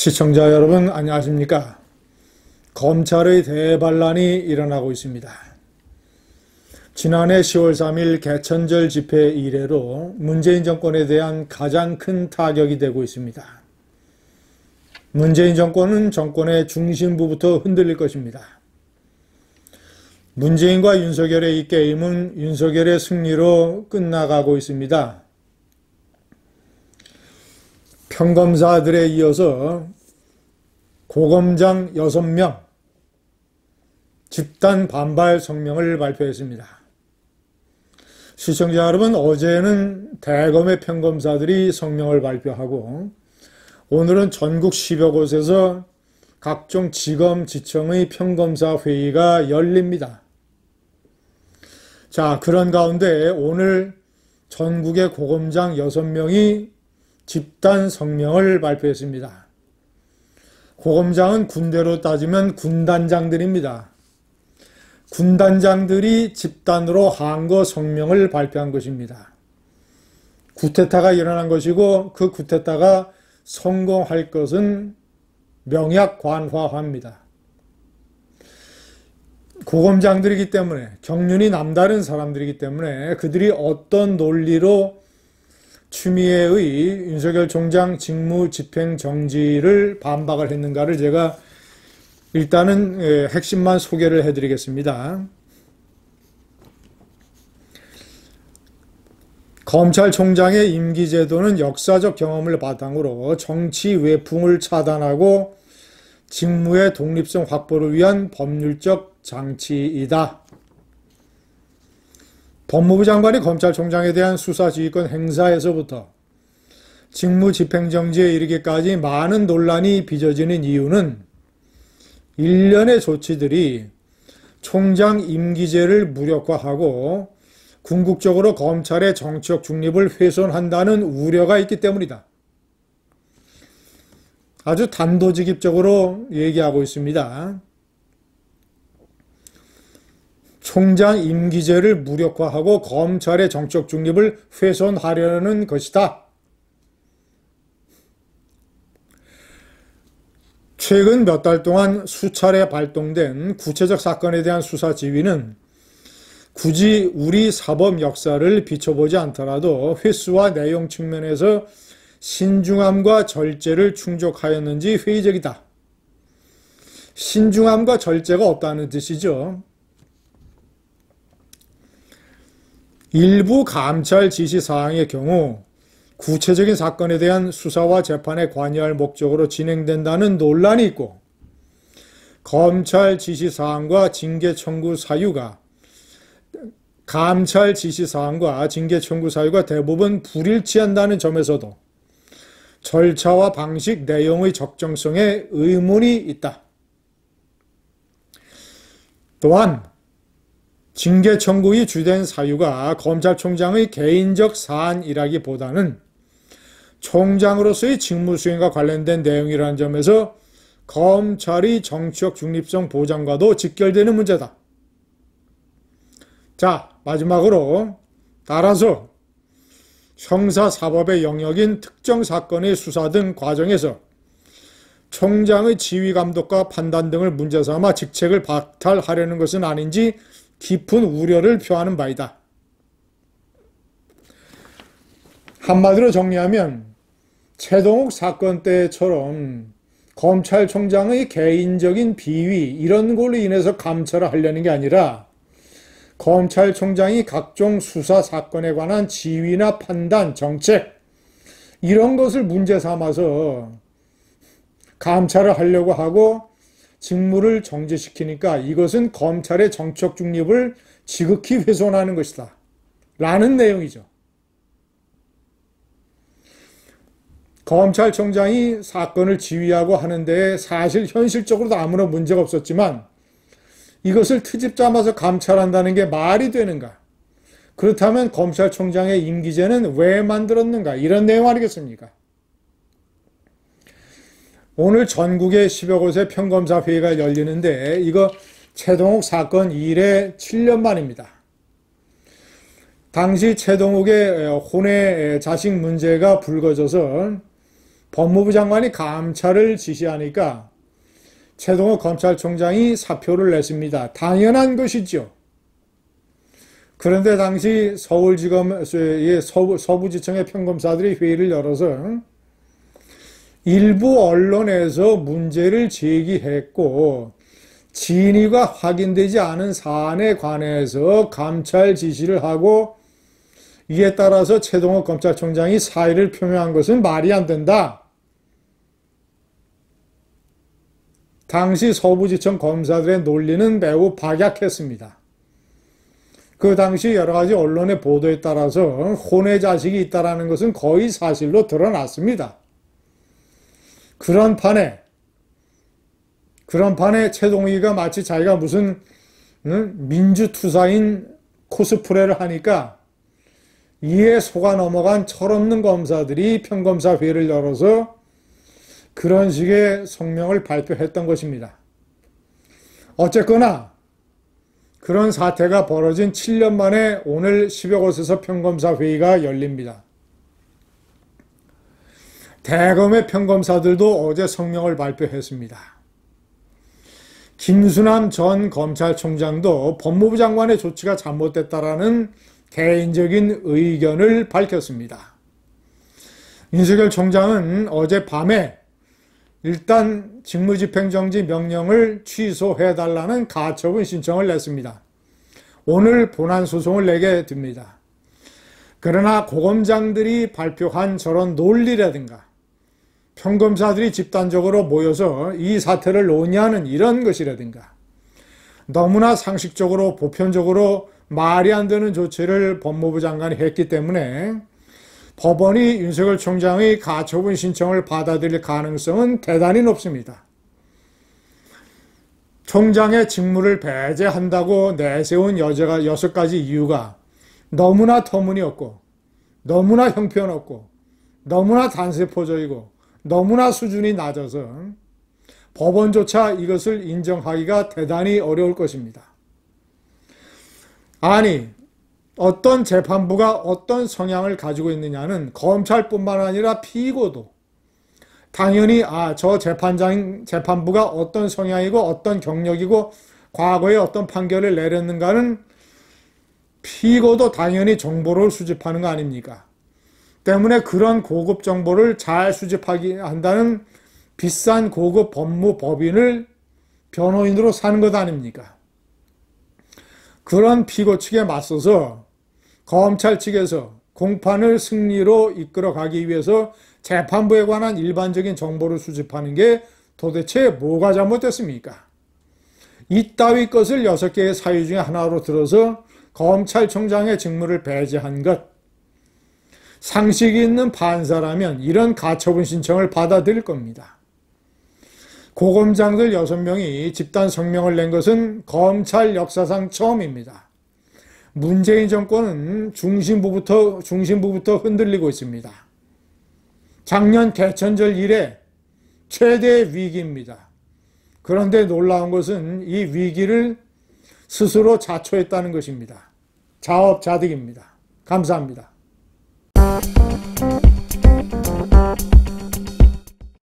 시청자 여러분 안녕하십니까? 검찰의 대반란이 일어나고 있습니다. 지난해 10월 3일 개천절 집회 이래로 문재인 정권에 대한 가장 큰 타격이 되고 있습니다. 문재인 정권은 정권의 중심부부터 흔들릴 것입니다. 문재인과 윤석열의 이 게임은 윤석열의 승리로 끝나가고 있습니다. 평검사들에 이어서 고검장 6명 집단 반발 성명을 발표했습니다. 시청자 여러분, 어제는 대검의 평검사들이 성명을 발표하고 오늘은 전국 10여 곳에서 각종 지검, 지청의 평검사 회의가 열립니다. 자, 그런 가운데 오늘 전국의 고검장 6명이 집단 성명을 발표했습니다. 고검장은 군대로 따지면 군단장들입니다. 군단장들이 집단으로 항거 성명을 발표한 것입니다. 쿠데타가 일어난 것이고 그 쿠데타가 성공할 것은 명약관화합니다. 고검장들이기 때문에, 경륜이 남다른 사람들이기 때문에 그들이 어떤 논리로 추미애의 윤석열 총장 직무 집행 정지를 반박을 했는가를 제가 일단은 핵심만 소개를 해드리겠습니다. 검찰총장의 임기제도는 역사적 경험을 바탕으로 정치 외풍을 차단하고 직무의 독립성 확보를 위한 법률적 장치이다. 법무부 장관이 검찰총장에 대한 수사지휘권 행사에서부터 직무 집행정지에 이르기까지 많은 논란이 빚어지는 이유는 일련의 조치들이 총장 임기제를 무력화하고 궁극적으로 검찰의 정치적 중립을 훼손한다는 우려가 있기 때문이다. 아주 단도직입적으로 얘기하고 있습니다. 총장 임기제를 무력화하고 검찰의 정치적 중립을 훼손하려는 것이다. 최근 몇 달 동안 수차례 발동된 구체적 사건에 대한 수사 지휘는 굳이 우리 사법 역사를 비춰보지 않더라도 횟수와 내용 측면에서 신중함과 절제를 충족하였는지 회의적이다. 신중함과 절제가 없다는 뜻이죠. 일부 감찰 지시사항의 경우 구체적인 사건에 대한 수사와 재판에 관여할 목적으로 진행된다는 논란이 있고, 검찰 지시사항과 징계 청구 사유가 감찰 지시사항과 징계 청구 사유가 대부분 불일치한다는 점에서도 절차와 방식, 내용의 적정성에 의문이 있다. 또한 징계 청구의 주된 사유가 검찰총장의 개인적 사안이라기보다는 총장으로서의 직무 수행과 관련된 내용이라는 점에서 검찰의 정치적 중립성 보장과도 직결되는 문제다. 자, 마지막으로 따라서 형사사법의 영역인 특정 사건의 수사 등 과정에서 총장의 지휘감독과 판단 등을 문제 삼아 직책을 박탈하려는 것은 아닌지 깊은 우려를 표하는 바이다. 한마디로 정리하면 최동욱 사건 때처럼 검찰총장의 개인적인 비위 이런 걸로 인해서 감찰을 하려는 게 아니라 검찰총장이 각종 수사 사건에 관한 지휘나 판단, 정책 이런 것을 문제 삼아서 감찰을 하려고 하고 직무를 정지시키니까 이것은 검찰의 정치적 중립을 지극히 훼손하는 것이다 라는 내용이죠. 검찰총장이 사건을 지휘하고 하는데 사실 현실적으로도 아무런 문제가 없었지만 이것을 트집 잡아서 감찰한다는 게 말이 되는가? 그렇다면 검찰총장의 임기제는 왜 만들었는가? 이런 내용 아니겠습니까? 오늘 전국의 10여 곳의 평검사 회의가 열리는데 이거 최동욱 사건 이래 7년 만입니다. 당시 최동욱의 혼외 자식 문제가 불거져서 법무부 장관이 감찰을 지시하니까 최동호 검찰총장이 사표를 냈습니다. 당연한 것이죠. 그런데 당시 서울지검의 서부지청의 평검사들이 회의를 열어서 일부 언론에서 문제를 제기했고 진위가 확인되지 않은 사안에 관해서 감찰 지시를 하고 이에 따라서 최동호 검찰총장이 사의를 표명한 것은 말이 안 된다. 당시 서부지청 검사들의 논리는 매우 박약했습니다. 그 당시 여러 가지 언론의 보도에 따라서 혼의 자식이 있다는 것은 거의 사실로 드러났습니다. 그런 판에 최동희가 마치 자기가 무슨 민주투사인 코스프레를 하니까 이에 속아 넘어간 철없는 검사들이 평검사회를 열어서 그런 식의 성명을 발표했던 것입니다. 어쨌거나 그런 사태가 벌어진 7년 만에 오늘 10여 곳에서 평검사회의가 열립니다. 대검의 평검사들도 어제 성명을 발표했습니다. 김수남 전 검찰총장도 법무부 장관의 조치가 잘못됐다라는 개인적인 의견을 밝혔습니다. 윤석열 총장은 어젯밤에 일단 직무집행정지 명령을 취소해달라는 가처분 신청을 냈습니다. 오늘 본안소송을 내게 됩니다. 그러나 고검장들이 발표한 저런 논리라든가 평검사들이 집단적으로 모여서 이 사태를 논의하는 이런 것이라든가 너무나 상식적으로 보편적으로 말이 안 되는 조치를 법무부 장관이 했기 때문에 법원이 윤석열 총장의 가처분 신청을 받아들일 가능성은 대단히 높습니다. 총장의 직무를 배제한다고 내세운 6가지 이유가 너무나 터무니없고 너무나 형편없고 너무나 단세포적이고 너무나 수준이 낮아서 법원조차 이것을 인정하기가 대단히 어려울 것입니다. 아니, 어떤 재판부가 어떤 성향을 가지고 있느냐는 검찰뿐만 아니라 피고도 당연히 저 재판부가 어떤 성향이고 어떤 경력이고 과거에 어떤 판결을 내렸는가는 피고도 당연히 정보를 수집하는 거 아닙니까? 때문에 그런 고급 정보를 잘 수집하기 한다는 비싼 고급 법무법인을 변호인으로 사는 것 아닙니까? 그런 피고 측에 맞서서 검찰 측에서 공판을 승리로 이끌어가기 위해서 재판부에 관한 일반적인 정보를 수집하는 게 도대체 뭐가 잘못됐습니까? 이따위 것을 6개의 사유 중에 하나로 들어서 검찰총장의 직무를 배제한 것, 상식이 있는 판사라면 이런 가처분 신청을 받아들일 겁니다. 고검장들 6명이 집단 성명을 낸 것은 검찰 역사상 처음입니다. 문재인 정권은 중심부부터 흔들리고 있습니다. 작년 개천절 이래 최대의 위기입니다. 그런데 놀라운 것은 이 위기를 스스로 자초했다는 것입니다. 자업자득입니다. 감사합니다.